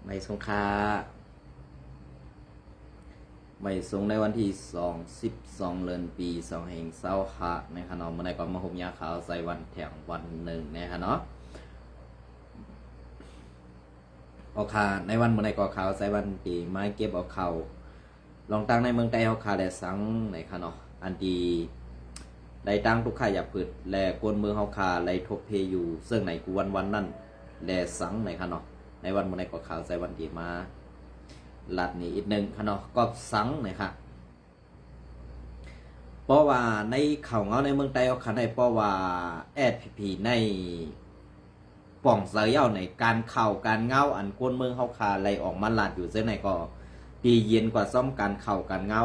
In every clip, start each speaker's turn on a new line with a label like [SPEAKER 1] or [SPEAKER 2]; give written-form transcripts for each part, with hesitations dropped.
[SPEAKER 1] ไม่สงค่าไม่สงในวันที่12 เดือนปี2แห่งเศร้าหะนะครับเนาะเมื่อไหร่ก็มาห่มยาขาวใส่วันแถงวันหนึ่งนะครับเนาะเอาคาในวันเมื่อไหร่ก็ขาวใส่วันปีไม้เก็บเอาเขาลองตั้งในเมืองใต้เอาคาและสังนะครับเนาะอันดีได้ตั้งทุกข่ายอย่าพืดและกวนมือเฮาคาไลทบเพอยู่ซึ่งในกูวันนั่นและสังนะครับเนาะในวันเมื่อไหร่ก็ขาวใส่วันที่มาลัดนี้อีกหนึ่งค่ะเนาะก็สังนะครับเพราะว่าในเขาเงาในเมืองใต้เอาคันได้เพราะว่าแอดพีในป่องเสียวในการเข่าการเงาอันก้นเมืองเขาคาอะไรออกมาลัดอยู่เส้นไหนก็ดีเย็นกว่าซ่อมการเข่าการเงา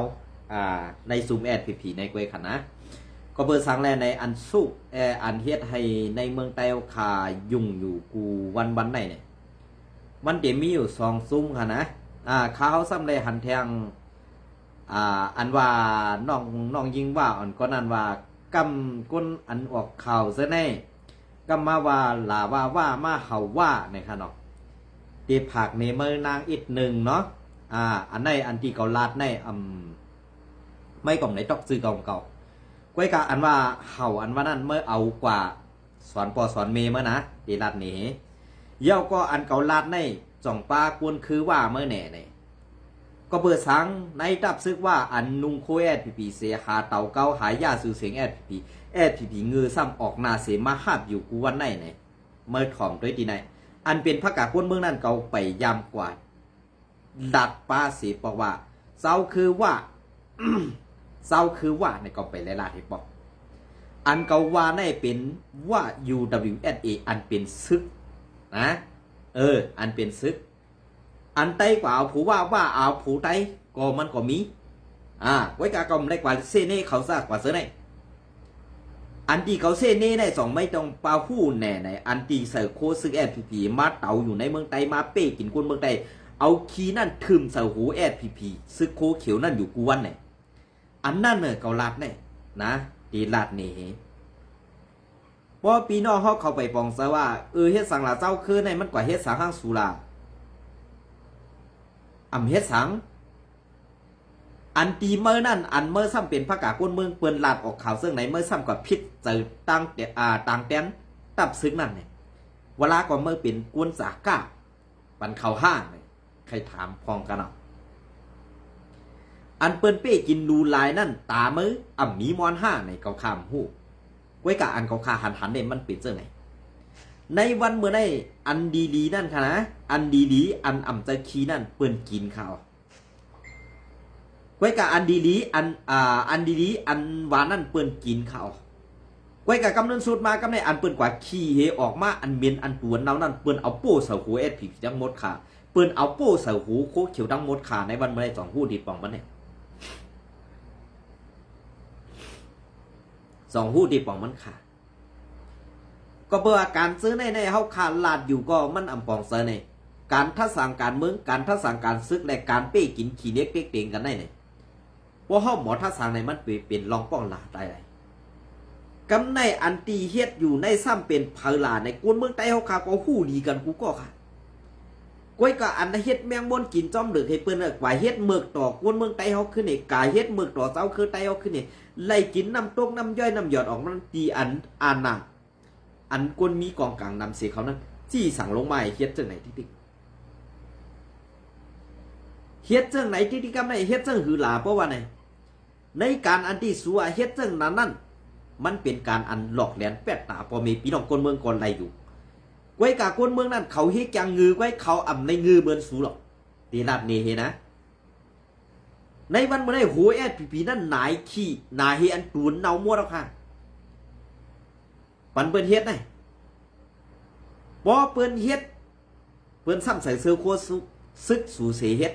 [SPEAKER 1] ในซูมแอดพีในกวยขันนะก็เปิดสังแลในอันสุกอันเฮ็ดให้ในเมืองใต้เอาคายุ่งอยู่กูวันไหนเนี่ยมันเดี๋ยวมีอยู่2ซุ้มค่ะนะเขาซ้ำเลยหันแทงอันว่าน้องยิงว่าอ่อนก็นั่นว่ากำก้นอันออกข่าวซะแน่กำมาว่าลาว่ามาเห่าว่านะครับเนาะตีผักในเมืองนางอีกหนึ่งเนาะอันในอันที่เกาลาดในไม่กล่องไหนตอกซื้อกล่องเก่าก้อยกะอันว่าเห่าอันว่านั่นเมื่อเอากว่าสอนปอสอนเมเมื่อนะตีลาดนี้เย้าก็อันเกาลาดในจ่องปลากวนคือว่าเมื่อแหน่เนี่ยก็เปิดสังในดับซึกว่าอันนุงโคแอดพีเสียหาเต่าเก้าหายาสื่อเสียงแอดพีเงือซ้ำออกนาเสมาหาบอยู่กูวันไหนเนี่ยเมื่อถ่อมด้วยดีไหนอันเป็นพระกาก้นเมืองนั่นเกาไปยำกว่าดัดปาเสียบอกว่าเศร้าคือว่า เศร้าคือว่าในเกาไปหลายๆที่บอกอันเกาว่าในเป็นว่า UWSA อันเป็นซึกนะอันเป็นซึกอันไต้กว่าเอาผูว่าเอาผูไต้ก็มันก็มีไว้กากรมได้กว่าเซเน่เขาซะกว่าเสือในอันที่เขาเซเน่ได้2ไม่ต้องปาหู้แน่ในอันที่เสือโคซึกแอดพีมาเต่าอยู่ในเมืองไต้มาเป้กินคนเมืองไต้เอาคีนั่นทึมเสือหูแอดพีซึกโคเขียวนั่นอยู่กูวันเนี่ยอันนั่นเนี่ยเขาลาดเนี่ยนะตีลาดเนี่ยเพราะปีนอกเขาเข้าไปปองซะว่าเฮ็ดสังหลาเจ้าคือในมันกว่าเฮ็ดสังห้างสุราเฮ็ดสังอันตีเมื่อนั่นอันเมื่อซ้ำเป็นพระกาก้นเมืองเปิ้นลาดออกข่าวเสื่องไหนเมื่อซ้ำกับพิษเจอต่างแตนตับซึ้งนั่นเนี่ยเวลาก่อนเมื่อเป็นกวนสาก้าปันเข่าห้างเนี่ยใครถามพองกันเนาะอันเปิ้นเป้กินดูลายนั่นตามือมีมอนห้าในเกาคามหู้ไว้กะอันเกาคาหันเนี่ยมันเป็นเสื่องไหนในวันเมื่อได้อันดีนั่นค่ะนะอันดีอันจะคีนั่นเปิ้นกินข้าวไว้กับอันดีอันดีอันหวานนั่นเปิ้นกินข้าวไว้กับกำเนิดสุดมากำในอันเปิ้นกว่าขี้เฮออกมาอันเมียนอันตวนเนานั่นเปิ้นเอาโป้เสาหูเอสผีทั้งหมดค่ะเปิ้นเอาโป้เสาหูโคเขียวทั้งหมดค่ะในวันเมื่อได้2 หู้ดีปองมันเนี่ย2 หู้ดีปองมันค่ะก็เบื่อการซื้อในเฮาขาดลาดอยู่ก็มันปองเซอในการทัศสั่งการเมืองการทัศสั่งการซึกและการเป้กินขี้เล็กเต็งกันได้เนี่ยว่าเฮาหมอทัศสั่งในมันเป็นลองป้องลาได้ไรกำในอันตีเฮ็ดอยู่ในซ้ำเป็นเพลาในกวนเมืองใต้เฮาขาก็ฮู้ดีกันกูก็ค่ะก้อยก็อันเฮ็ดแมงม่อนกินจอมดึกให้เปิ้นกว่าเฮ็ดเมือกต่อกวนเมืองใต้เฮาขึ้นนี่กายเฮ็ดเมือกต่อเจ้าคือใต้เฮาขึ้นนี่ไล่กินน้ำตกน้ำย่อยน้ำหยอดออกมันตีอันน่ะอันกวนมีกองกลางนำเสียเขานั้นจี้สั่งลงมาเฮ็ดจังไหนที่เฮ็ดจังไหนที่กำในเฮ็ดจังหือหลาเพราะว่าในการอันที่สัวเฮ็ดจังนั้นมันเป็นการอันหลอกแหลนแปดตาพอมีพี่น้องคนเมืองก่อนไรอยู่ไว้กาคนเมืองนั้นเขาเฮ็ดจังงือไว้เขาในงือเมือนสูหรอกตีลาดเนเฮนะในวันเมื่อได้โหแอดพีนั่นนายขี้นายเฮอันตูนเนามัวแล้วค่ะปันเปิ้นเฮ็ดไงบ่เปิ้นเฮ็ดเปิ้นซ้ำใส่เสื้อโคซึกสู่เสเฮ็ด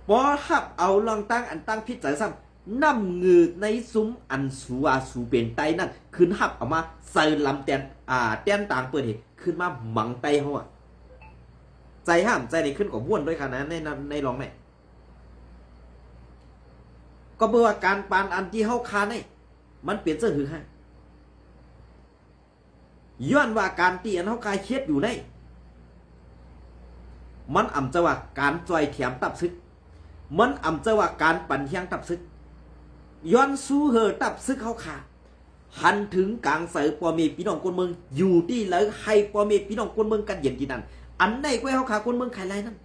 [SPEAKER 1] บ่ฮับเอาลองตั้งอันตั้งพิจารณาซ้ำน้ำเงือในซุ้มอันสูเป็นไตนั่นขึ้นฮับเอามาใส่ลำแตนแตนต่างเปิ้นเฮ็ดขึ้นมาหมังไตเฮาใจห้ามใจนี่ขึ้นก็ม่วนด้วยค่ะนะในลองไหนก็เบื่อการปานอันที่เฮาคาในมันเปลี่ยนเสื้อหือฮะย้อนว่าการตีอันเฮาคาเฮ็ดอยู่ใน มันอำจะว่าการจอยเถียมตับซึกมันอำจะว่าการปั่นเฮียงตับซึกย้อนสู้เหอตับซึกเขาขาหันถึงกลางเสือปอมีพี่น้องคนเมืองอยู่ที่เลยให้ปอมีพี่น้องคนเมืองกันเย็นกินนั่นอันไหนก็เขาขาคนเมืองใครไรนั่น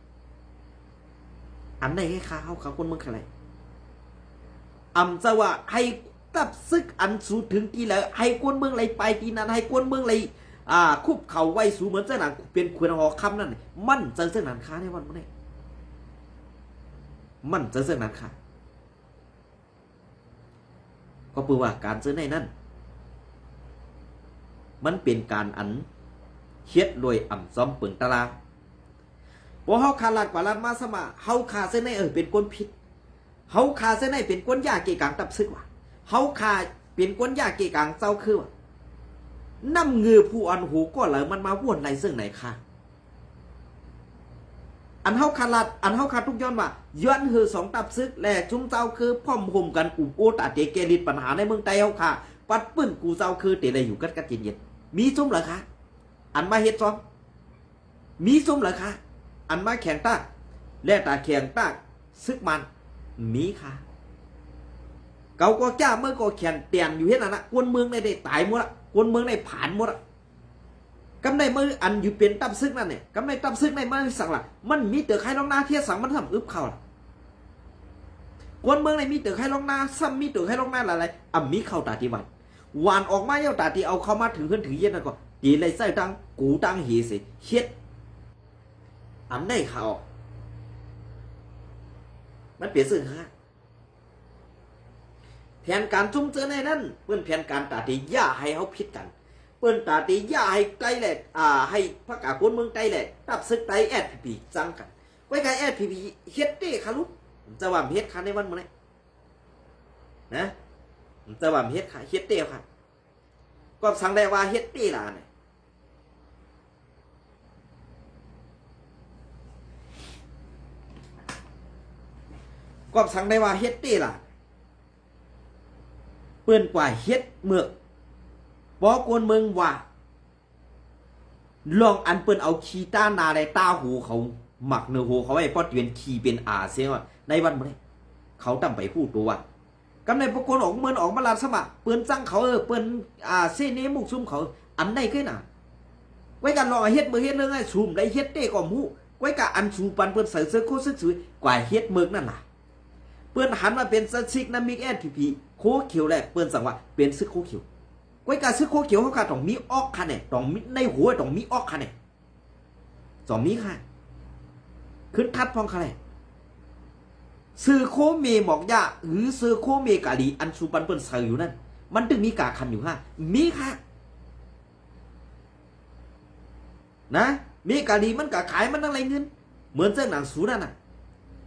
[SPEAKER 1] อันไหนให้ขาเขาขาคนเมืองใครไรอำจะว่าให้ตับซึกอันสูถึงที่แล้วให้คนเมืองไรไปที่นั่นให้คนเมืองไรคุบเข่าไว้สูเหมือนเส้นหนังเป็นควรหอคำนั่นมันเจอเส้นหนังค้าในวันนี้มันเจอเส้นหนังค้าก็เพื่อว่าการเจอในนั้นมันเป็นการอันเฮ็ดโดยอ่ำซ้อมเปิงตะลาพอเฮาขาดลาดกว่าลาดมาสมาเฮาขาเส้นในเป็นก้นพิษเฮาขาเส้นในเป็นก้นยาเกกังตับซึกว่ะเฮาขาเป็นก้นยาเกกังเจ้าคือว่ะน้ำเงือผู้อันหูก็เลยมันมาว่นในซึ่งไหนค่ะอันเฮาขาดลาดอันเฮาขาดทุกย้อนว่าย้อนเฮือสองตับซึกและจุ้มเจ้าคือพ่อมห่มกันอุบโอตาเตเกลิดปัญหาในเมืองไทยเฮาขาปัดปื้นกูเจ้าคือเตะเลยอยู่กัดกัดเย็นๆมีซุ้มเหรอคะอันมาเฮ็ดซ้อมมีซุ้มเหรอคะอันมาแข่งตาและตาแข่งตาซึกมันมีค่ะเกาก็จ้าเมื่อก็แข่งเตียนอยู่เฮ็ดนั่นนะกวนเมืองในได้ตายหมดละกวนเมืองในผ่านหมดละกำในมืออันอยู่เป็นตับซึกนั่นเนี่ยกำในตับซึกในมือสั่งละมันมีเตือใครลองหน้าเทียสั่งมันทำอึบเข่าละกวนเมืองในมีเตือใครลองหน้าซ้ำมีเตือใครลองหน้าอะไรมีเข่าตาที่วันวานออกมาเย้าตาที่เอาเข้ามาถึงขึ้นถือเย็นนั่นก็ตีเลยใส่ตังกูตังเฮสิเฮ็ดอันไหนเขามันเปลี่ยนสื่อฮะแผนการจุ่มเจอในนั้นเพื่อนแผนการตาตีย่าให้เขาพิดกันเพื่อนตาตีย่าให้ไกลแหละให้พระกาคนเมืองไกลแหละตับซึกไตแอดพีจังกันไว้ไกแอดพีเฮ็ดเต้คารุจะว่าเฮ็ดคันในวันมื้อนี้นะจะว่าเฮ็ดค่ะเฮ็ดเต้ค่ะก็สั่งได้ว่าเฮ็ดเต้ล่ะเนี่ยก็สั่งได้ว่าเฮ็ดเต้ล่ะเปิ้นกว่าเฮ็ดเมือกบ่กวนเมืองว่าลองอันเปิ้นเอาขี้ต้านาในตาหูเขาหมักเนื้อหูเขาไว้พอเปลี่ยนขี้เป็นเสียว่าในวันมื้อนี้เขาตั้งไปพูดตัวว่ากำในปกคนออกเมืองออกมาลาดสมัครเปิ้นจังเขาเปิ้นเสเนมุกซุ่มเขาอันใดขึ้นน่ะไว้กันรอเฮ็ดมือเฮ็ดเรื่องให้ซุ่มได้เฮ็ดเต้ก็มู้ไว้กะอันสูปันเปิ้นใส่เสื้อโคซึกสวยกว่าเฮ็ดเมือกนั่นล่ะเปิ้นหันมาเป็นซิกน้ำมิกแอนพีโคเขียวแหละเปิ้นสั่งว่าเป็นซึกโคเขียวไว้กะซึกโคเขียวเขาค่ะต้องมีออกค่ะเนี่ยต้องมีในหัวต้องมีออกค่ะเนี่ยต้องมีค่ะขึ้นทัดพองค่ะเนี่ยซื้อโคเมหมอกยาหรือซื้อโคเมกาลีอันสูปันเปิ้นใส่อยู่นั่นมันถึงมีกาคันอยู่ฮะมีค่ะนะมีกาลีมันกะขายมันอะไรเงินเหมือนเจ้าหนังสูนั่นน่ะ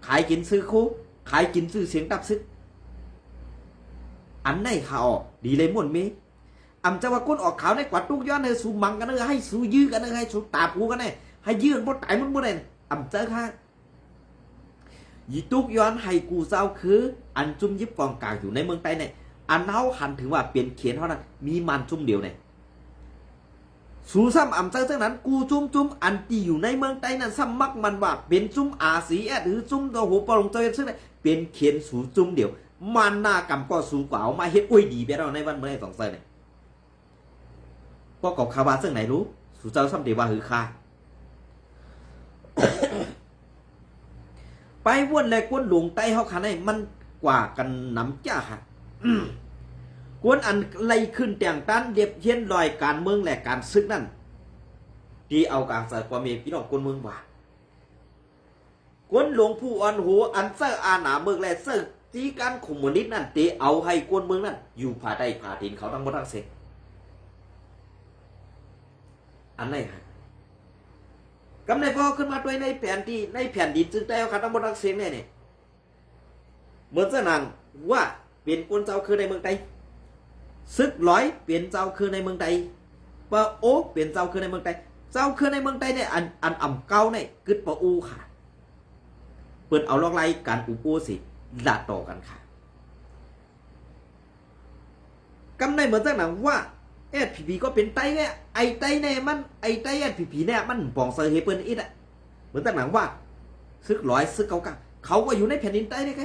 [SPEAKER 1] ขายกินซื้อโคขายกินซื้อเสียงตับซึกอันไหนข่าวดีเลยม่วนเมอำจะว่าก้นออกขาวในกวัดทุกย้อนให้สูมังกันเลยให้สูยื้อกันเลยให้สูตาปูกันเลยให้ยื้อมันตายมันบ่ได้อำเจอค่ะยีตุกย้อนให้กูเจ้าคืออันจุ่มยิบกองกลางอยู่ในเมืองไทยเนี่ยอันเฮาหันถึงว่าเปลี่ยนเขียนเท่านั้นมีมันจุ่มเดียวเนี่ยสูซ้ำอำเจอเท่านั้นกูจุ่มอันที่อยู่ในเมืองไทยนั้นซ้ำมักมันว่าเป็นจุ่มสีแอดหรือจุ่มตัวหัวปลงเจอซึ่งเป็นเขียนสูจุ่มเดียวมันหน้ากำก็สูกว่าเอามาเฮ็ดอุ้ยดีไปเราในวันเมื่อไหร่สองเซนเนี่ยพวกกับคาบาซึ่งไหนรู้สูเจ้าซ้ำเดียวว่าหือคาไปวนเลยกวนหลวงไตเขาขาในมันกว่ากันน้ำจ้าค่ะกวนอันไล่ขึ้นแต่งตันเดียบเฮียนลอยการเมืองและการซึกนั่นที่เอาการใส่ความมีพี่น้องกวนเมืองว่ากวนหลวงผู้อันหัวอันเซอร์อาหนาเมืองและเซอร์ที่การข่มนิดนั่นเตเอาให้กวนเมืองนั่นอยู่ผ่าใต้ผ่าดินเขาทั้งหมดทั้งเสร็จอันไหนฮะกำในพอขึ้นมาด้วยในแผ่นที่ในแผ่นดินจึงได้เอาขันทั้งหมดทั้งเสร็จเนี่ยเหมือนเจ้านางว่าเปลี่ยนกวนเจ้าคือในเมืองไทยซึกร้อยเปลี่ยนเจ้าคือในเมืองไทยปะโอเปลี่ยนเจ้าคือในเมืองไทยเจ้าคือในเมืองไทยเนี่ยอันอ่ำเก้าเนี่ยกึดปะอูค่ะเปิดเอาลอกไล่การอุปูสิลาต่อกันค่ะกำในเหมือนเจ้าหนังว่าSPP ก็เป็นไตเนี่ยไอไตเนี่ยมันไอไตSPPเนี่ยมันปองเซอร์เฮเปิลอีดอะ มือนแต่หนังว่าซึกร้อยซึกเก่าเขาก็อยู่ในแผ่นดินใต้ได้ไง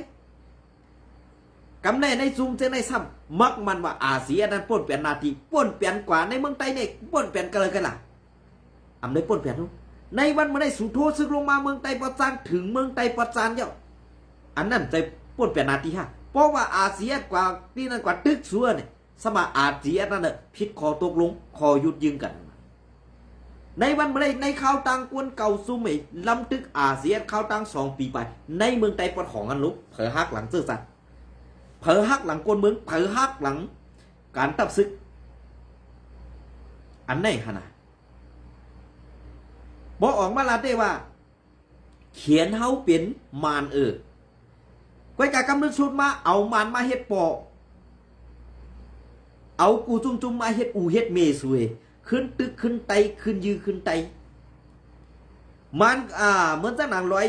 [SPEAKER 1] กำแน่ในซูมเจในซ้ำมักมันว่าอาเซียนั้นป้นเปลี่ยนนาทีป้นเปลี่ยนกว่าในเมืองใต้เนี่ยป้นเปลี่ยนกันเลยกันล่ะอำได้ป้นเปลี่ยนนู้ในวันมาได้สุโธซึกลงมาเมืองใต้ประจานถึงเมืองใต้ประจานเจ้าอันนั้นใจป้นเปลี่ยนนาทีฮะเพราะว่าอาเซียกว่านี่นั่นกว่าตึกซัวเนี่ยสมาอาเซียนั่นน่ะพิษคอตกลงคอหยุดยิงกันในวันมาได้ในข่าวต่างกวนเก่าซุ่มไอ้ลำตึกอาเซียข่าวต่าง2 ปีไปในเมืองใต้ปอดของอันลุกเผอฮักหลังเสื้อสัตว์เผอฮักหลังกวนเมืองเผอฮักหลังการตับซึกอันไหนขนาดบอกออกมาลาได้ว่าเขียนเฮาเป็นมารก้อยกากำนึกชุดมาเอามารมาเฮ็ดปอเอากูจุ่มมาเฮ็ดอูเฮ็ดเมสวยขึ้นตึกขึ้นไตขึ้นยือขึ้นไตมันเหมือนเจ้าหนังร้อย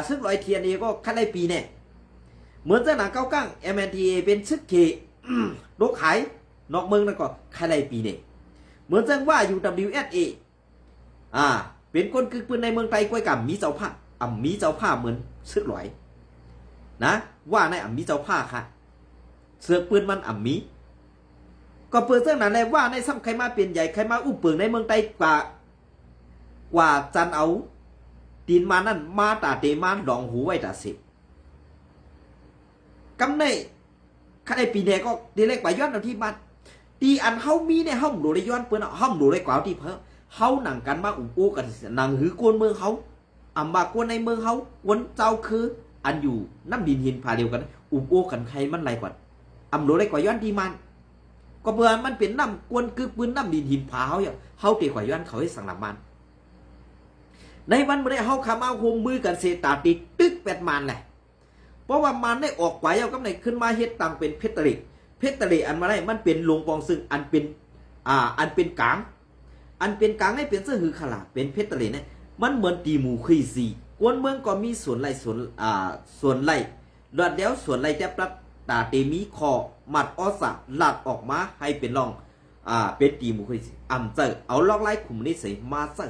[SPEAKER 1] ซึ่งร้อยเทียนเองก็ขั้นได้ปีเนี่ยเหมือนเจ้าหนังเก้ากั้ง MNTA เป็นซึกเคโลกขายนอกเมืองนั่นก็ขั้นได้ปีเนี่ยเหมือนเจ้าว่า UWSA เป็นคนกึกปืนในเมืองไทยก้อยกับมีเจ้าผ้ามีเจ้าผ้าเหมือนซึกร้อยนะว่าในมีเจ้าผ้าค่ะเสือกปืนมันมีก็เปิดเรื่องนั้นเลยว่าในซ้ำใครมาเปลี่ยนใหญ่ใครมาอุ้มเปลืองในเมืองไทยกว่าจันเอาตีนมานั่นมาตาเตมาดองหูไว้ตาสิกำในข้าในปีนี้ก็ดีเล็กไปย้อนเอาที่บ้านตีอันเฮามีในห้องดูได้ย้อนเปิ้นห้องดูได้กว่าที่เพิ่มเฮาหนังกันมาอุ้มโอ้กันหนังหือกวนเมืองเฮาบากวนในเมืองเฮากวนเจ้าคืออันอยู่น้ำดินหินพาเดียวกันอุ้มโอ้กันใครมันไรกว่าดูได้กว่าย้อนที่มันก็เบื่อมันเป็นน้ำกวนคือปืนน้ำดินหินผาเฮาเตะข่อยย้อนเขาให้สั่งลำมันในวันเมื่อเฮาขามาโฮมมือกันเสตาติดตึก8 มันแหละเพราะว่ามันได้ออกไปเอากำไหนขึ้นมาเฮ็ดตังเป็นเพชรตริอันมาได้มันเป็นหลวงปองซึ่งอันเป็นกลางให้เป็นเสื้อหือขลาเป็นเพชรตริเนี่ยมันเหมือนตีหมูคุยซีกวนเมืองก็มีส่วนไร่รอดแล้วส่วนไร่แทบรัดตาเตมีคอมัดอสะหลัดออกมาให้เป็นร่องเป็นตีมุคุยเจอเอาลอกไล่ขุมนิสัยมาเจอ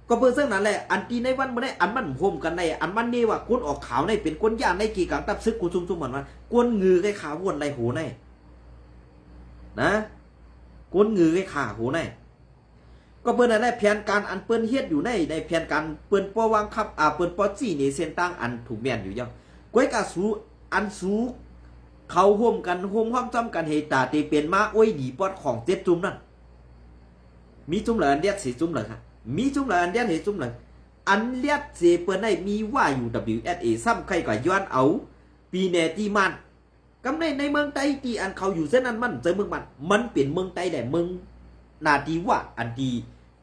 [SPEAKER 1] ก็เพื่อเรื่องนั้นแหละอันตีในวันมันได้อันมันโฮมกันในอันมันนี่ว่าคนออกขาวในเป็นคนย่านในกี่กังตับซึกกูซุ่มเหมือนมันกวนงือไอ้ขาวนไรหูในนะกวนงือไอ้ขาหูในก็เปิ้นได้แผนการอันเปิ้นเฮ็ดอยู่ในแผนการเปิ้นป้อวางคับเปิ้นป้อจี้ในเส้นตั้งอันถูกแม่นอยู่ยังก้อยกะสูอันสูเขาห่วมกันห่วมห้อมจำกันเหตุตาตีเป็นมาโอ้ยดีปอดของ7 จุ่มนั่นมีจุ่มเหลืออันเดียด4 จุ่มเหลือค่ะมีจุ่มเหลืออันเดียดเหตุจุ่มเหลืออันเลียดเสเปิ้นได้มีว่าอยู่ WSA ซ้ำใครก็ย้อนเอาปีเนตีมันกำในเมืองไต้ที่อันเขาอยู่เส้นนั้นมันเจอเมืองมันเป็นเมืองไต้แต่เมืองนาทีว่าอันดี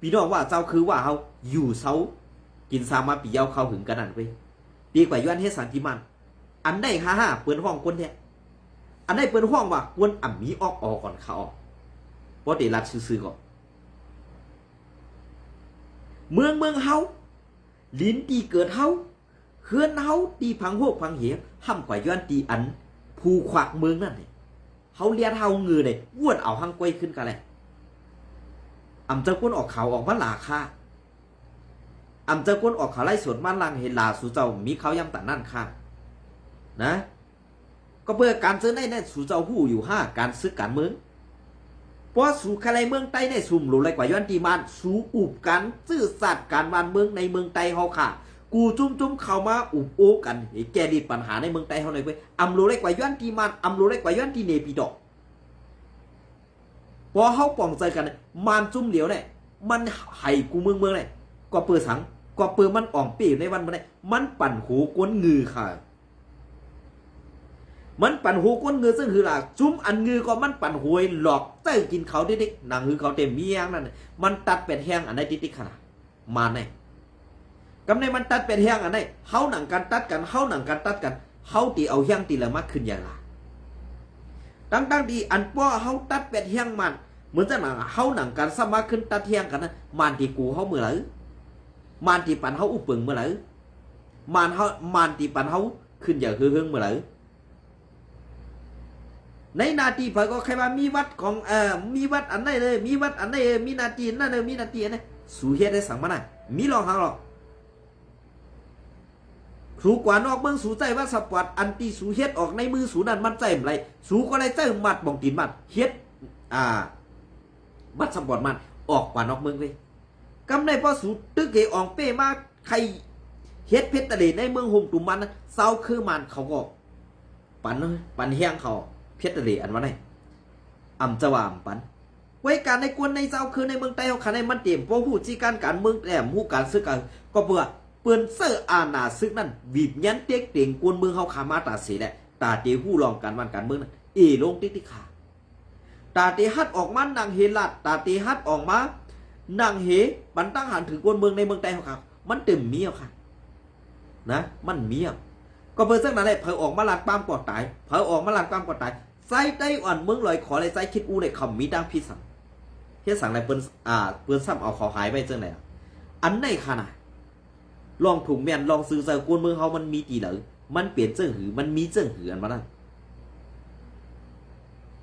[SPEAKER 1] พี่น้องว่าเจ้าคือว่าเขาอยู่เซากินซามาปีเยาเขาหึงกันนั่นเว้ยดีกว่าย้อนเฮ็ดสันติมันอันได้55เปิ้นห้องคนเนี่ยอันได้เปิ้นห้องว่ากวนมีออกก่อนเขาออกเพราะเดรัดซื่อๆก่อนเมืองเฮาลิ้นตีเกิดเฮาเฮือนเฮาตีพังโหกพังเหวห้ำกว่าย้อนตีอันภูขวักเมืองนั่นเนี่ยเฮาเลียดเฮาเงือเนี่ยว้วนเอาหังก้อยขึ้นกันเลยเจ้ากวนออกเขาออกมาหลาค่าเจ้ากวนออกเขาไล่สวนมันลังเห็นลาสู่เจ้ามีเขายำตัดนั่นค่านะก็เพื่อการซื้อในสู่เจ้าหู้อยู่5การซื้อการเมืองเพราะสู่ใครเมืองใต้ในสุ่มหลุไรกว่าย้อนตีมันสู่อุบกันซื่อสัตย์การบ้านเมืองในเมืองใต้เฮาค่ะกูจุ่มเข้ามาอุบโอกันแกดิดปัญหาในเมืองใต้เฮาเลยเว้ยหลุไรกว่าย้อนตีมันหลุไรกว่าย้อนตีเนปิดอกพอเฮาป่องใจกันมันจุ่มเหลียวเนี่ยมันไห้กูเมืองเนี่ยก็เปิดสังก็เปิดมันอ่องปีในวันมันเนี่ยมันปั่นหูกวนงือค่ะมันปั่นหูก้นเงือซึ่งคือหลักจุ้มอันเงือก็มันปั่นหวยหลอกเต้กินเขาเด็กๆนางคือเขาเต็มเมียงนั่นมันตัดเป็ดแห้งอันไหนติ๊กๆขนาดมาไหนกำในมันตัดเป็ดแห้งอันไหนเฮาหนังกันตัดกันเฮาหนังกันตัดกันเฮาตีเอาแห้งตีละมากขึ้นอย่างไรตั้งดีอันป้อเฮาตัดเป็ดแห้งมันเหมือนจะหนังเฮาหนังกันสมาขึ้นตัดแห้งกันนะมันตีกูเฮาเมื่อไหร่มันตีปั่นเฮาอุปเปิงเมื่อไหร่มันตีปั่นเฮาขึ้นอย่างเฮืองเมื่อไหร่ในนาทีพอก็ใครว่ามีวัดของมีวัดอันไหนเลยมีวัดอันไหนมีนาทีนั่นเลยมีนาทีอันไหนสู่เฮ็ดได้สั่งมาน่ะมีลองหางหรอก สูกว่านอกเมืองสูใจว่าสปอร์ตอันที่สูเฮ็ดออกในมือสูนั้นมันใจมไรสูก็เลยใจมัดบ่งตีนมัดเฮ็ดมัดสปอร์ตมันออกกว่านอกเมืองเลยกำในพอสูตึกเกอองเป้มาใครเฮ็ดเพชรตะเลในเมืองห่มตุ่มมันเศร้าคือมันเขาก็ปันเฮียงเขาเพชรตะเลอันว่าไหนจะว่าปันไว้การในกวนในเศร้าคือในเมืองใต้เขาขันในมันเต็มเพราะผู้จีการเมืองแหลมผู้การซึกกันก็เพื่อเปื้อนเสื้ออาณาซึกนั่นบีบยันเต็กเต่งกวนเมืองเขาขามาตาสีแหละตาเตหู้ลองการวันการเมืองนั่นลงติ๊กขาตาเตฮัดออกมานางเฮลัดตาเตฮัดออกมานางเฮบันตั้งหันถึงกวนเมืองในเมืองใต้เขาขามันเต็มเมียวค่ะนะมันเมียวก็เพื่อสักนั้นแหละเผาออกมาลาดปามกอดตายเผาออกมาลาดปามกอดตายไซได้อ่อนเมืองลอยขอเลยไซคิดอูในคำมีดังพิสังเฮ็ดสั่งอะไรเปิ้นซ้ำเอาเขาหายไปจังไหนอันไหนขนาดลองถุงแมนลองซื้อใส่กวนเมืองเขามันมีตีเหลือมันเปลี่ยนเจิ้งหือมันมีเจิ้งหืออันมานั่น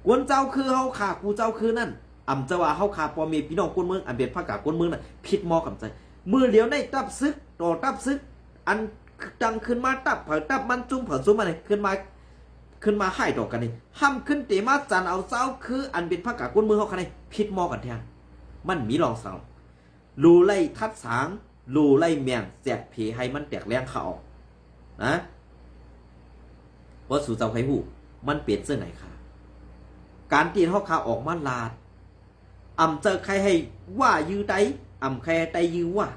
[SPEAKER 1] กวนเจ้าคือเฮาขากูเจ้าคือนั่นจะว่าเฮาขาพอมีพี่น้องกวนเมืองอันเบียดภาคกากวนเมืองน่ะผิดมอกับใจมือเดียวได้ตับซึกต่อตับซึกอันดังขึ้นมาตับเผาตับมันจุ่มเผาซุ่มอะไรขึ้นมาให้ต่อกันนี่ห้ามขึ้นเตมาจันเอาเจ้าคืออันเป็นภาคกากวนเมืองเฮาคันนี่ผิดมอกันแท้มันมีรองเสารูไล่ทัดสางรูไล่เมียงแจกเพให้มันแตกแรงเขาออกนะเพราะสู่เจ้าไข่หูมันเปลี่ยนเสื้อไหนค่ะการตีนเขาขาออกมาลาดเจอใครให้ว่ายื้อไตใครไตยื้อว่า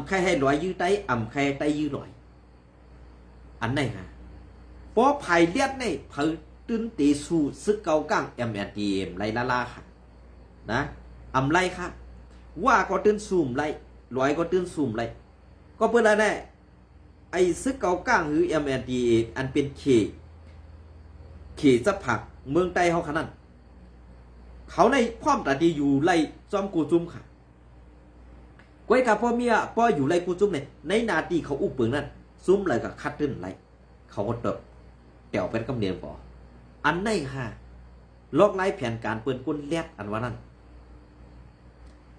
[SPEAKER 1] ใครให้ลอยยื้อไตใครไตยื้อลอยอันไหนค่ะเพราะไผ่เลียดในเผยตื้นตีสู่ซึกเกาก้างMNDM ไรลาค่ะนะไรค่ะว่าก็ตื้นซูมไรลอยก็ตื้นซูมไรก็เพื่ออะไรแน่ไอ้ซึกเกาก้างหรือ MNDA อันเป็นเขจะผักเมืองใต้เขาขนาดเขาในพร้อมตาดีอยู่ไล่จอมกูจุ้มค่ะก้อยกับพ่อเมียพ่ออยู่ไล่กูจุ้มในนาทีเขาอุบปืนนั่นซุ้มเลยกับคัดตื้นไรเขาก็เติบแต่อเป็นกำเนียงก่ออันไหนค่ะลอกไล่แผนการเปิดก้นแลดอันว่านั่น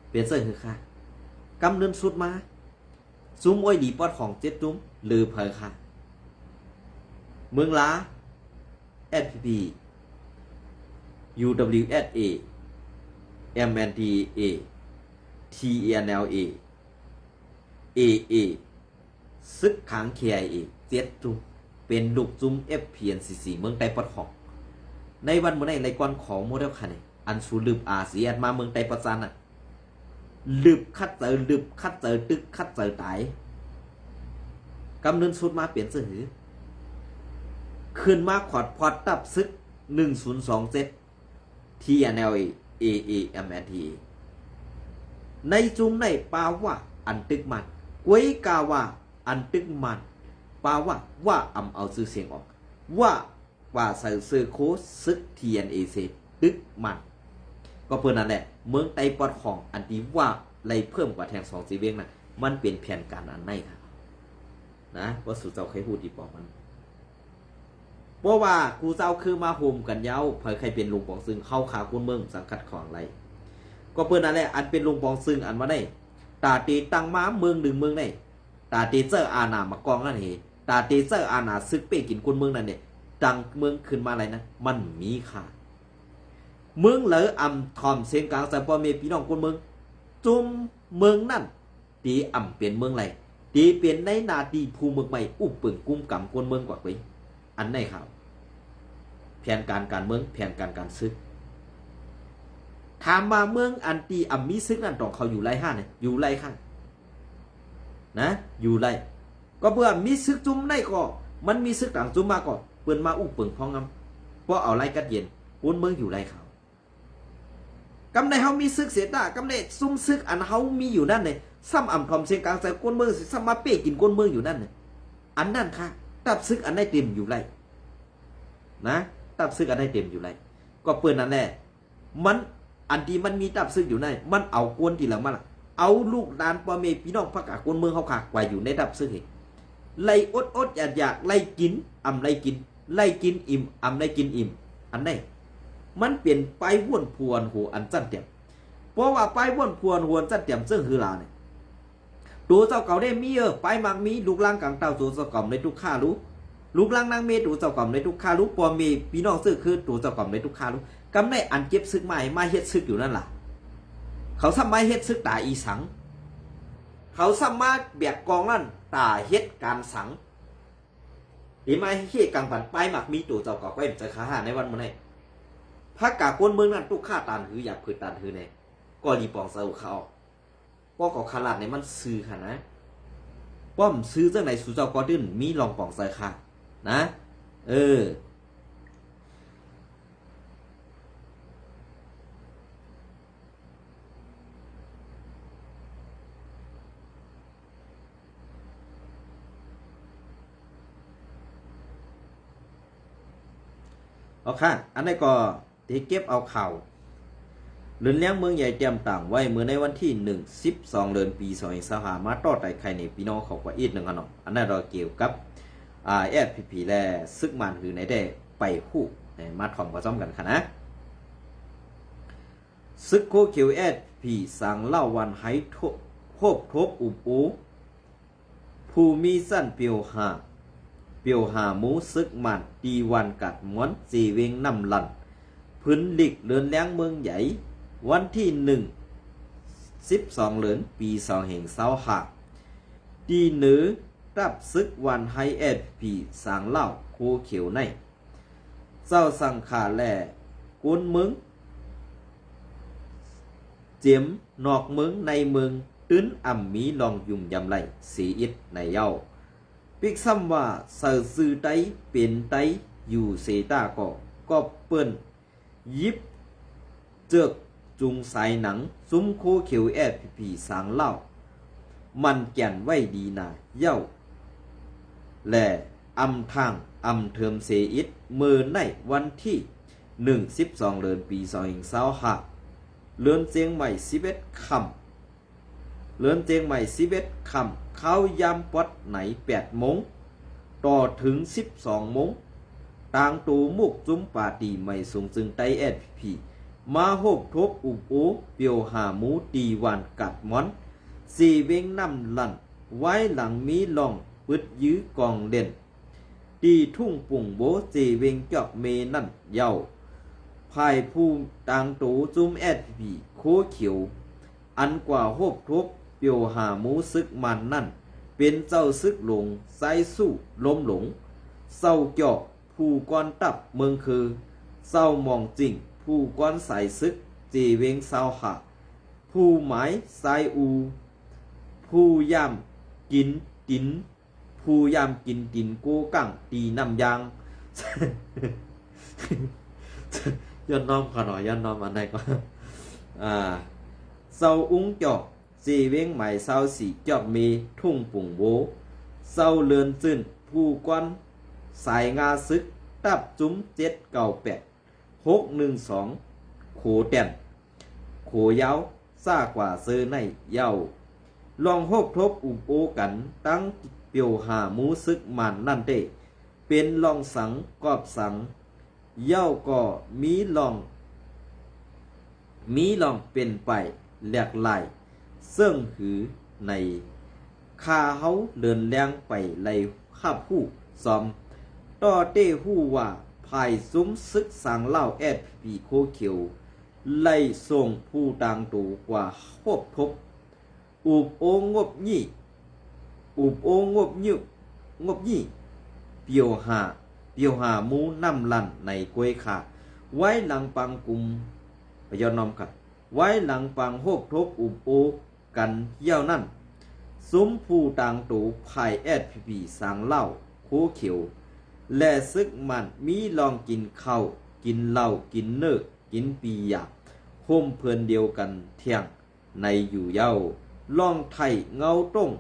[SPEAKER 1] เปลี่ยนเสื้อคือค่ะกำเนินสุดมาซุ้มอ้อยดีปอดของเจ็ดจุ้มหรือเพอค่ะเมืองล้า SPP UWSA MNDA TNLA AA ซึกขัง KIA เจ็ดจุ้มเป็นลูกจุ้ม FPNCC เมืองไต้ปอดของในวันเมื่อไหร่ในก้อนของโมเดลคันอันสูลืมอาเซียนมาเมืองไต้ปอดซานน่ะลืบคัดเจอลืบคัดเจอตึกคัดเจอตายกำเนินสุดมาเปลี่ยนเสื้อหือขึ้นมาขอดพอดตับซึก1027 TNLA AA MNDA ในจุ้มในปาว่าอันตึกมันกวยกาว่าอันตึกมันปาว่าเอาซื้อเสียงออกว่าใส่เสื้อโค้ชซึก TNAC ตึกมันก็เพื่อนนั่นแหละเมืองไต้ปอดของอันที่ว่าไล่เพิ่มกว่าแทง2สีเวียงน่ะมันเป็นแผนการอันไหนครับนะว่าสู่เจ้าใครพูดดีบอกมันเพราะว่ากูเจ้าคือมาโฮมกันเย้าเผยใครเป็นลุงปองซึ่งเข้าขาคุณเมืองสังกัดของไรก็เพื่อนนั่นแหละอันเป็นลุงปองซึ่งอันว่าได้ตาตีตั้งม้าเมืองหนึ่งเมืองได้ตาตีเจออาณามากองนั่นเหตาตีเจออาณาซึกเป้กินคุณเมืองนั่นเนี่ยดังเมืองขึ้นมาอะไรนะมันมีค่าเมืองเหลอทอมเสียงกลางแต่พอมีพี่น้องคนเมืองจุ่มเมืองนั่นตีเปลี่ยนเมืองไรตีเปลี่ยนในนาทีภูเมืองใหม่อุบปึงกุ้มกำคนเมืองกว่าไปอันไหนข่าวแผนการเมืองแผนการซึกถามมาเมืองอันตีมีซึกนั่นต้องเขาอยู่ไรห้าเนี่ยอยู่ไรข้างนะอยู่ไรก็เพื่อมีซึกจุ่มในก็มันมีซึกต่างจุ่มมาก็เปิ่นมาอุบปึงพองงำเพราะเอาไรกัดเย็นคนเมืองอยู่ไรเขากำในเฮามีซึกเสียตากำในซุ่มซึกอันเฮามีอยู่นั่นเนี่ยซ้ำทอมเสียงกลางใส่ก้นเมืองซ้ำมาเป้กินก้นเมืองอยู่นั่นเนี่ยอันนั่นค่ะตับซึกอันได้เต็มอยู่ไรนะตับซึกอันได้เต็มอยู่ไรก็เปิดนั่นแหละมันอันที่มันมีตับซึกอยู่ในมันเอากวนทีหลังมาละเอาลูกหลานพ่อแม่พี่น้องพระกาก้นเมืองเขาขากไว้อยู่ในตับซึกไล่อดอยากไล่กินไล่กินอิ่มไล่กินอิ่มอันไหนมันเปลี่ยนไปว่นพวนหัวอันจันเตียมเพราะว่าไปว่นพวนหัวจันเตียมซึ่งคือลาเนี่ย ตัวเจ้าเก่าได้มีไปมักมีลูกล่างกลางเต่าตัวเจ้าเก่าในทุกข้ารู้ลูกล่างนางเมตัวเจ้าเก่าในทุกข้ารู้ปอมีพี่น้องซื้อคือตัวเจ้าเก่าในทุกข้ารู้กำได้อันเก็บซึกใหม่มาเฮ็ดซึกอยู่นั่นล่ะเขาทำมาเฮ็ดซึกตาอีสังเขาทำมาแบกกองนั่นตาเฮ็ดการสังดีไหมเฮ็ดกลางปันไปมักมีตัวเจ้าเก่าก็จะขาหาในวันมื้อนี้พักกะคนเมืองนั้นทุกข้าตานหืออยากผืดตานหือเนี่ยก็รีปองเซาเขาป้อก็ขลาดในมันซื้อค่ะนะป้อมซื้อจังไหนสู่เจ้าก็ดิ้นมีลองปองใส่ค่ะนะเอาค่ะอันนี้ก็ที่เก็บเอาเข่าเรือนเลี้ยงเมืองใหญ่เตรียมต่างไว้เมื่อในวันที่12เดือนปี2025มาต่อไต่ไข่ในพี่น้องเขากว่าอีกหนึ่งอันอันนั้นเราเกี่ยวกับFPP และซึกมันคือในได้ไปคู่มาถ่อมผสมกันค่ะนะซึกโคเขียวFPP สั่งเล่าวันให้โคบทบอุปูผู้มีสั้นเปียวหาหมูซึกมันตีวันกัดม้วนจีเวงนำลันพื้นหลิกเรือนเลี้ยงเมืองใหญ่วันที่12เดือนปี2025ดีเหนือรับซึกวันไฮFPP สางเล่าโคเขียวในเจ้าสังขาแลกุนเมืองเจียมนอกเมืองในเมืองตื้นอ่ำมีลองยุ่มยำไหลสีอิดในเย้าปิกซ้ำว่าเสือซื้อไตเป็นไตอยู่เซตาก็เปิ้นยิบเจือกจุงสายหนังซุ้มโคเขียวFPP สางเล่ามันแก่นไว้ดีนาเย้าและอำทางอำเทิมเซอิดมือในวันที่12เดือนปี2025เลือนเจียงใหม่11คำเลือนเจียงใหม่11คำเข้ายามปอดไหน8โมงต่อถึง12โมงต่างตูมุกจุ้มปาตีไม่สูงจึงไตFPPมาโฮบทบอุบโอเปียวหาหมูตีวันกัดม้อนสีเวงน้ำลันไว้หลังมีลองปึดยื้อกองเด่นตีทุ่งปุ่งโบสีเวงจอกเมนั่นเย้าภายผู้ต่างตูจุ้มFPPโคเขียวอันกว่าโฮบทบเปียวหาหมูซึกมันนั่นเป็นเจ้าซึกหลงไซสู้ล้มหลงเศร้าเจาะผู้ก้อนตับเมืองคือเศร้ามองจริงผู้ก้อนสายซึกจีเวงเศร้าหาผู้หมายสายอูผู้ย่ำกินตินผู้ย่ำกินตินโกกังตีน้ำยางย้อนน้อมขอหน่อยย้อนน้อมอันไหนก็เศร้าอุ้งจอกจีเวงใหม่เศร้าสีจอกมีทุ่งปุ่งโบเศร้าเลือนจื้นผู้ก้อนสายงาซึกตับจุ้ม798 612โขแต้นโขยาวซ่ากว่าเซอในเย้าลองโฮบทบอุบโอกันตั้งเปียวหาหมูซึกมันนั่นเต้เป็นลองสังกอบสังเย้าก็มีลองเป็นไปแหลกลายซึ่งหือในคาเฮาเดินแรงไปไล่ข้าผู้ซอมต่อเต้หู้ว่าภายซุ้มซึกสังเล่าFPPโคเขียวไล่ส่งผู้ต่างตูกว่าโคบทบอุบโองบยี่เปียวหามูน้ำลันในกวยขาไว้หลังปังกุมพยอนอมค่ะไว้หลังปังโฮบทบอุบโอกันเย้านั่นซุ้มผู้ต่างตูภายFPPสังเล่าโคเขียวและซึกมันมีลองกินข้าวกินเหล้ากินเนื้อกินปียาโฮมเพื่อนเดียวกันเที่ยงในอยู่เย้าลองไทยเงาต้ง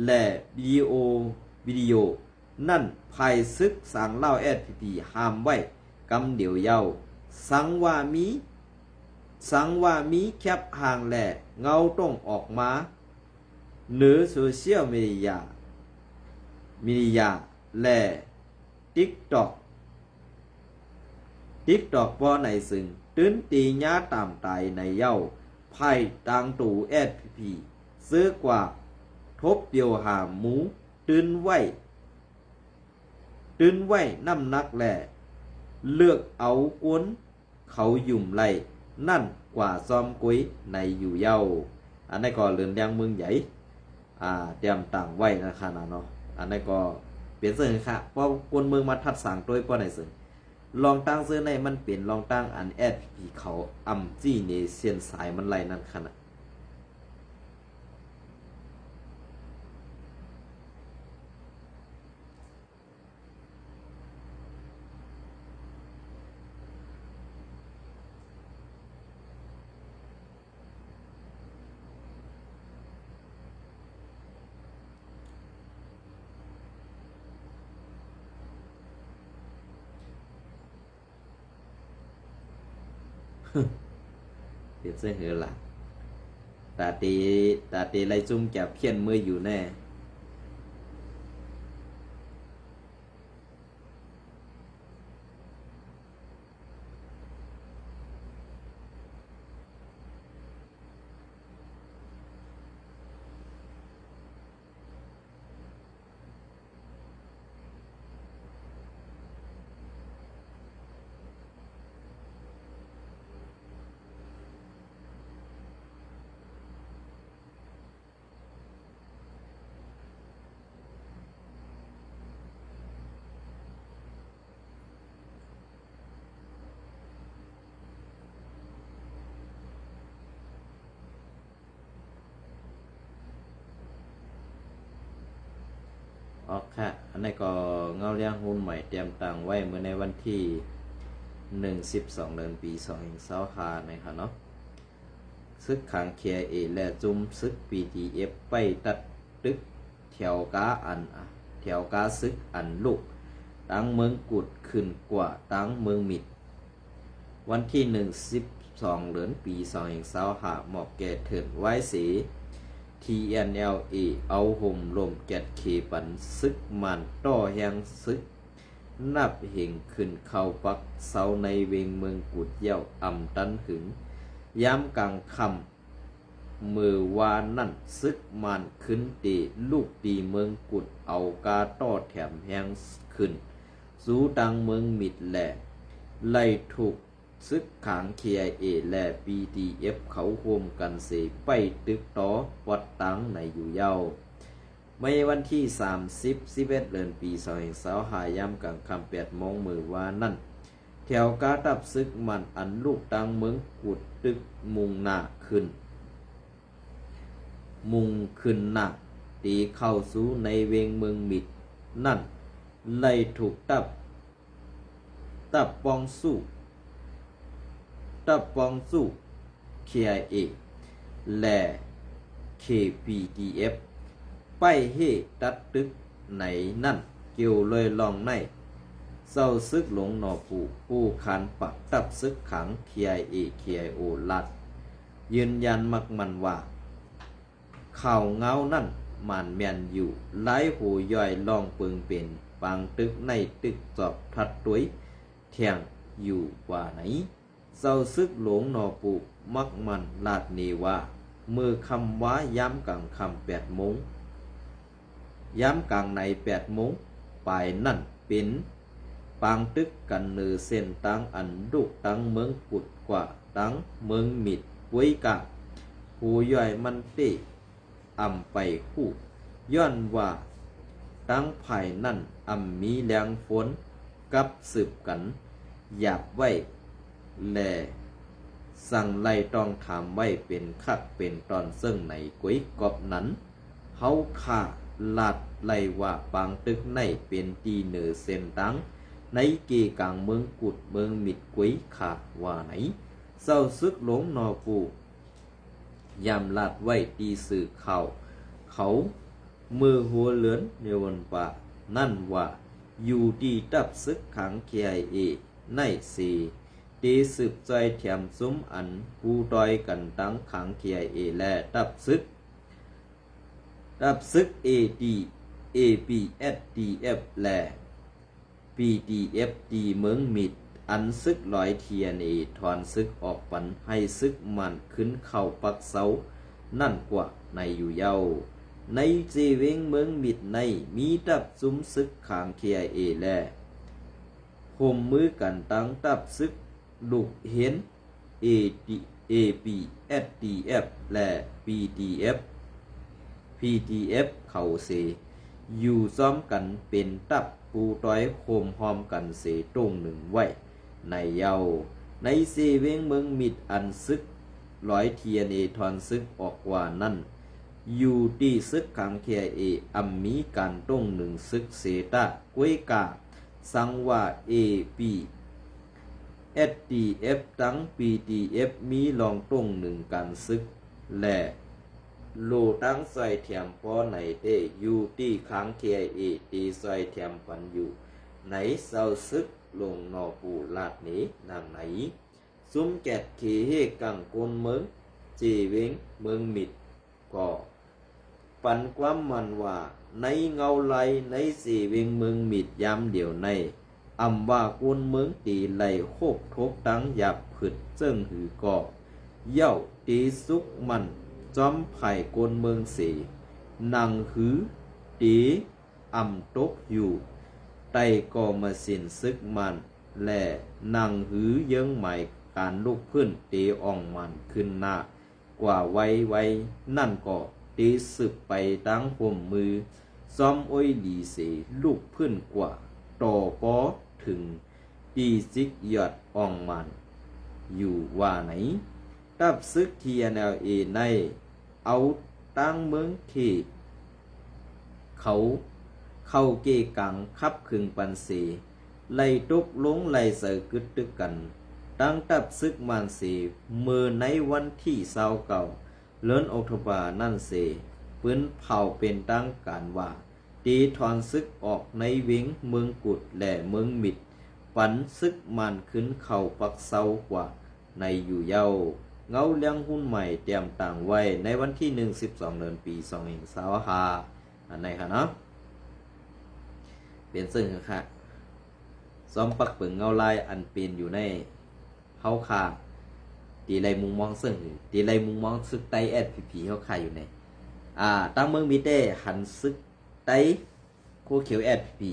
[SPEAKER 1] และวิดีโอนั่นภายซึกสังเล่าFPPห้ามไว้กำเดียวเย้าสังว่ามีแคบห่างและเงาต้งออกมาเหนือโซเชียลมีเดียและ TikTok พอในซึ่งตื้นตีญาตามตายในเย้าภายต่างตูFPPซื้อกว่า ทบเดียวหามหมูตื่นไว้น้ำหนักแหล่เลือกเอากวนเขาหยุ่มไหลนั่นกว่าซอมกุ้ยในอยู่เย้าอันนี้ก็เรือนแดงเมืองใหญ่เตรียมต่างไว้นะคะนะเนาะอันนี้ก็เปลี่ยนเสื้อค่ะเพราะกวนเมืองมาทัดสั่งโดยป้อไหนซึ่งลองตั้งเสื้อในมันเปลี่ยนลองตั้งอันแอดผีเขาอำจี้เนเซียนสายมันไหลนั่นขนาดเปลี่ยนเสื้อเหรอล่ะตาตีไรจุ่มแกบเพี้ยนมืออยู่แน่ออกค่ะอันนี้ก็เงาเลี้ยงหุ้นใหม่เตรียมตังไว้เมื่อในวันที่12 เดือนปี2025นะครับเนาะซึกขังเคเอและจุมซึก PTF ไปตัดตึกแถวกาซึกอันลูกตั้งเมืองกุดขึ้นกว่าตั้งเมืองมิดวันที่12 เดือนปี2025หมอบแก่เถินไว้สี TNLA เอาห่มลมแกดเคปันซึกมันต่อแหงซึกนับเหงขึ้นเข้าปักเสาในเวงเมืองกุดเย้าอ่ำตันหึงย้ำกลางคำมือวานนั่นซึกมันขึ้นตีลูกตีเมืองกุดเอากาต่อแถมแหงขึ้นสู้ดังเมืองมิดแหล่ไล่ถูกซึกขาง KIA และ PTF เขาโฮมกันเสไปตึกต่อวัดตังในอยู่เย้าไม่วันที่11 เดือนปี2025ย่ำกลางคำ8 โมงมือวานนั่นแถวกาตับซึกมันอันลูกตังเมืองกุดตึกมุงหน้าขึ้นหน้าตีเข้าสู่ในเวงเมืองมิดนั่นไล่ถูกตับปองสู้KIA และ KPTF ไปเฮตัดตึกไหนนั่นเกี่ยวเลยลองในเศร้าซึกหลงหนอผู้คานปักตับซึกขัง KIO ลัดยืนยันมักมันว่าข่าวเงานั่นมันแม่นอยู่ไล่หูย่อยลองเปิงเป็นปางตึกในตึกจอบทัดตุ้ยเที่ยงอยู่ว่าไหนเศร้าซึกหลงหนอปูมักมันลาดเนว่ามือคำว่าย้ำกลางคำ8 โมงย้ำกลางใน8 โมงปลายนั่นเป็นปางตึกกันเนือเส้นตังอันดุกตังเมืองกุดกว่าตังเมืองมิดปุ้ยกะหูย่อยมันเตะอ่ำไปคู่ย้อนว่าตังไผ่นั่นอ่ำมีแรงฝนกับสืบกันหยาบไว้แลสั่งไล่ต้องถามไว้เป็นคักเป็นตอนซึ่งในกุ้ยกอบนั้นเฮาข่าลาดไล่ว่าปางตึกในเป็นตีเหนือเส้นตังในเกกลางเมืองกุดเมืองมิดกุ้ยขาดว่าไหนเศร้าซึกหลงนอปูยำลาดไว้ตีสื่อเขามือหัวเลือนในวันป่านั่นว่าอยู่ดีตับซึกขัง KIA ในสีตีสืบใจแถมซุ้มอันผู้ดอยกันตั้งขัง KIA และตับซึก APSDF และ PTF ตีเมืองมิดอันซึกลอยเทียนถอนซึกออกปันให้ซึกมันขึ้นเข้าปักเสานั่นกว่าในอยู่เย้า ในเจเวงเมืองมิดในมีตับซุ้มซึกขางเคียเอแลห่มมือกันตั้งตับซึกลูกเห็น AP SDF และ PTF เขาเสอยู่ซ้อมกันเป็นตับปูต้อยโคมหอมกันเสตรงหนึ่งไว้ในเยาในเซเวงเมืองมิดอันซึกร้อยเทียนเอทอนซึกออกว่านั่นอยู่ที่ซึกขังเคียเออัมมีการตรงหนึ่งซึกเสตะกวยกาสังว่า AP SDF ตั้ง PTF มีลองตรงหนึ่งการซึกและโลตั้งใส่เทียมพอไหนเตอยู่ที่ค้างเคียเอตีใส่เทียมปันอยู่ไหนเศร้าซึกลงนอปูลาดนี้นางไหนซุ้มแกดเขเฮกังโกนเมืองเจเวงเมืองมิดก็ปันความมันว่าในเงาไหลในเจเวงเมืองมิดยามเดียวในอำว่าโกนเมืองตีไหลโคกทบตั้งหยับผึดเจิ้งหือก่อเย่าตีสุกมันจอมไผ่โกนเมืองเสนังหือตีอำตกอยู่ไตก่อมาสินซึกมันและนางหือเยิ้งใหม่การลุกพื้นตีอ่องมันขึ้นหน้ากว่าไว้นั่นก็ตีสึกไปตั้งห่มมือซ้อมอ้อยหลีเสลุกพื้นกว่าต่อปอถึงตีซิกหยอดอ่องมันอยู่ว่าไหนตับซึกทีแนลเอในเอาตั้งเมืองที่เขาเข้าเกกังคับคึงปันเสไล่ตกลงไล่เสือกึดตึกกันตั้งตับซึกมันเสมือในวันที่29เดือนออกตุลานั่นเสปืนเผาเป็นตั้งการว่าตีถอนซึกออกในเวงเมืองกุดและเมืองมิดปันซึกมันขึ้นเข่าปักเศร้ากว่าในอยู่เย้าเงาเลี้ยงหุ้นใหม่เตรียมต่างไว้ในวันที่12 เดือนปี2525อันไหนคะเนาะเป็นซึ่งค่ะซ้อมปักเปิงเงาลายอันเป็นอยู่ในเฮาคาตีไรมุงมองซึ่งตีไรมุงมองซึกไตแอดผีเฮาคาอยู่ในตั้งเมืองมิเต้หันซึกไตโคเขียวแอดผี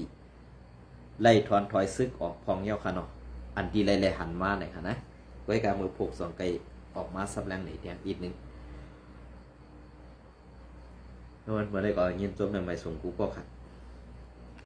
[SPEAKER 1] ไล่ถอนถอยซึกออกพองเย้าค่ะเนาะอันตีไรเลยหันมาไหนค่ะนะก็ให้การมือพกสองไกออกมาซับแรงไหนเดียวอีกนึงโน่นมาได้ก่อนยินจมในไม่ส่งกูก็ขัด